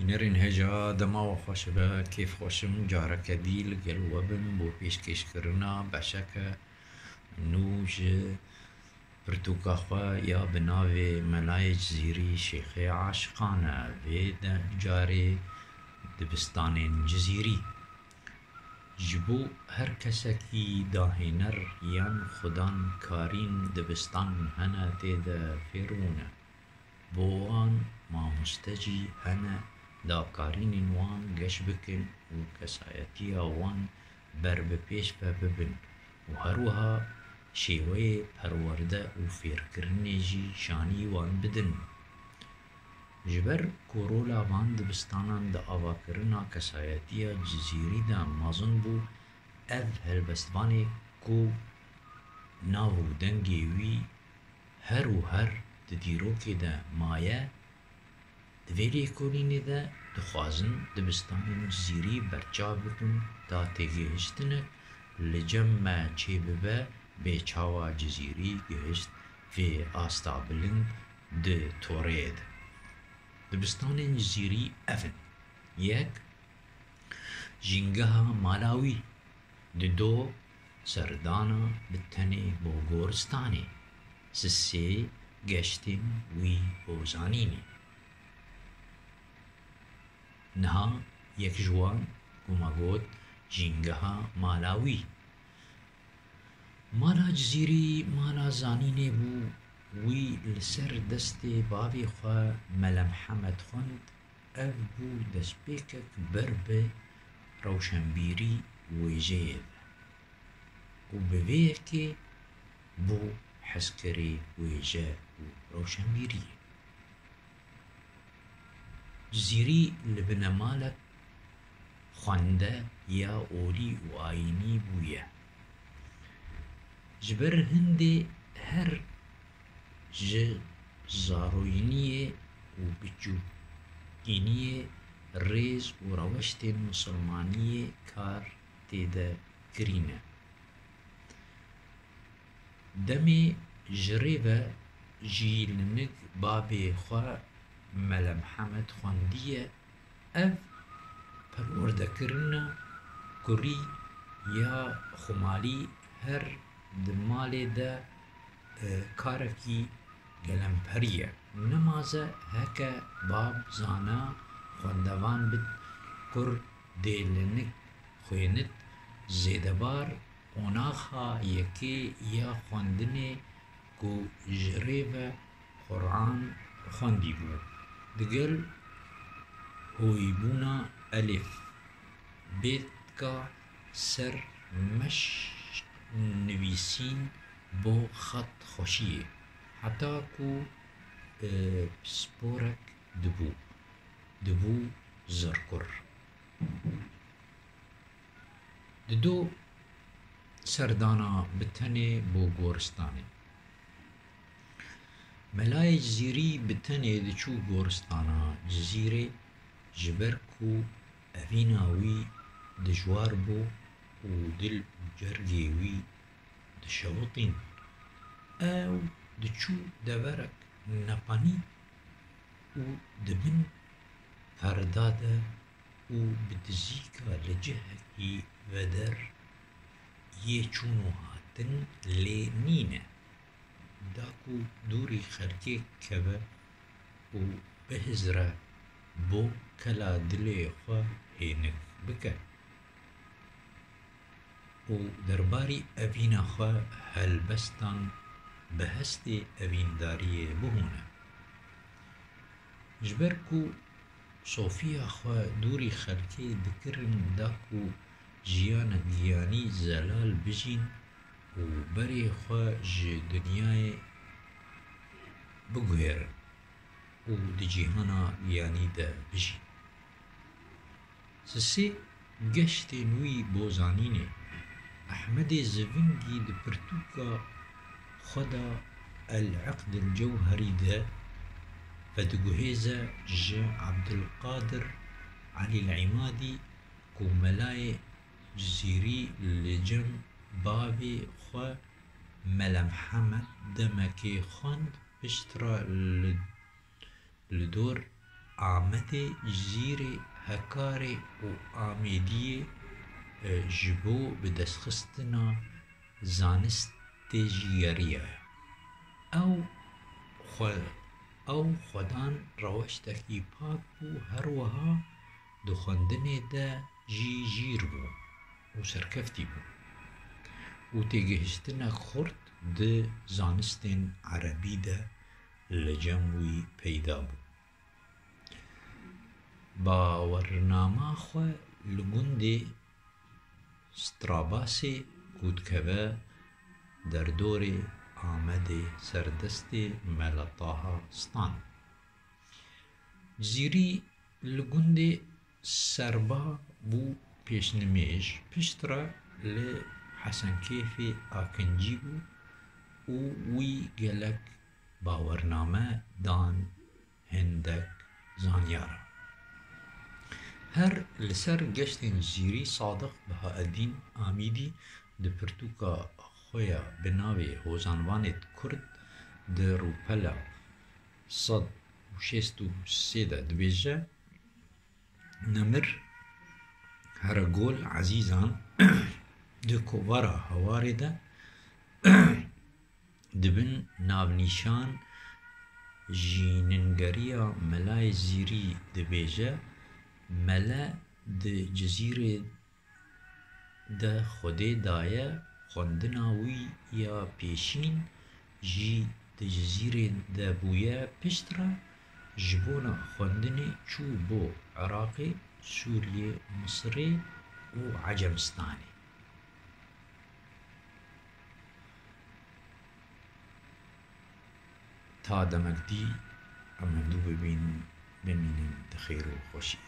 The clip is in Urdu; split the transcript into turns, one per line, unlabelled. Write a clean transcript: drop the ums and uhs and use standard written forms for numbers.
هینرین هجا دما و خوش به کیف خوشم جارک دیل گلوبم بو پیشکش کرنا بشک نوج پرتوکا خوا یا بناوی ملای جزیری شیخ عاشقانه وید جاری دبستان جزیری جبو هر کسکی داهنر یان خدان کارین دبستان هنه تید فیرونه بوان ما مستجی هنه دا کارین وان گش بکن و کسایتی وان بر بپیش ببن و هروها شیوه پرورده و فیرکرنی جی شانی وان بدن جبر کورولا وان دبستانان دا آوا کرنا کسایتی جزیری دا مازن بو اف هلبستوانی کو ناو دنگی وی هر و هر دیروکی دا مایه دویلی کولینی دا دخوازن دبستان جزیری برچا بکن تا تگهشتنک لجمع چه ببه به چاوا جزیری گهشت و آستابلند ده تورید دبستان جزیری افن یک جنگها مالاوی دو سردانا بتنی بو گورستانی سه گشتین وی بوزانینی نها یک جوان گماگود جنگها مالاوی مالا جزیری مالا زانینه بو وی لسر دست باوی خواه ملمحمد خوند اف بو دست پیکک بربه روشنبیری ویجه و بویه که بو حسکری ویجه و روشنبیری جزیری لبنه مالک خونده یا اولی و آینی بویه جبر هنده هر زاروینیه و بچوکینیه ریز و روشت مسلمانیه کار تیده کرینه دمی جریبه جیلنگ بابی خواه ملمحمد خوندیه اف پرورده کرنه کری یا خمالی هر دمالی ده کارکی گلمپریه نمازه هکه باب زانا خوندوان بد کر دیلنک خوینت زیدبار اوناخا یکی یا خوندنه کو جریب قرآن خوندی بو دگل هویبونا الف بیت کا سر مش نویسین بو خط خوشیه حتی کو سپورک دبو زرکر دو سردانا بتنه بو گورستانه ملای جزیری بتنه دچو گورستانا جزیره جبر کو اویناوی دجوار بو و دل جرگیوی دشوطين او دچو دورك نقاني و دبن فرداده و بدزيكا لجهكي ودر يچونو هاتن لينينه داكو دوري خلقي كبه و بهزره بو كلا دلي خوا هينك بكه و درباری اوین خواه هلبستان بهست اوینداری بهونه جبر کو صوفیا خواه دوری خلکی دکرن دا کو جیان گیانی زلال بجین و بری خواه ج دنیای بگویر و دی جیهانا گیانی دا بجین سسی گشت نوی بوزانینه أحمد زفنجي دبرتوكا خدا العقد الجوهري ده فتجهيزة ج عبد القادر علي العمادي كوملاي جزيري لجم بابي خو ملمحمد دمكي خاند بشترا لدور آمده جزیره هکاره و آمیدیه جبو بدستخستنا زانست جیگریه او خودان روشتکی پاک بو هر وها دخوندنه ده جی جیر بو و سرکفتی بو و تیگهشتنک خورد ده زانستین عربی ده لجموی پیدا بو باورنامه خو لگند ستراباسی گودکوه در دور آمد سردست ملطاها ستان جزیری لگند سربا بو پیشنمیش پشترا لحسن کیف آکنجی بو و وی گلک باورنامه دان هندک زانیارا هر لسر گشتن جزیری صادق بهاءالدین آمیدی ده پرتوکا خویا بناوی هوزانوانت کرد ده روپلا 163 دبیجه نمر هرگول عزیزان ده کوبارا هواری ده دبن نابنیشان جیننگریا ملای زیری دبیجه ملا ده جزیره ده خوده دایه خوندناوی یا پیشین جی ده جزیره ده بویه پشترا جبونا خوندنی چو بو عراقی سوریه مصری و عجمستانی تا دمک دی امدو ببینین دخیر و خوشی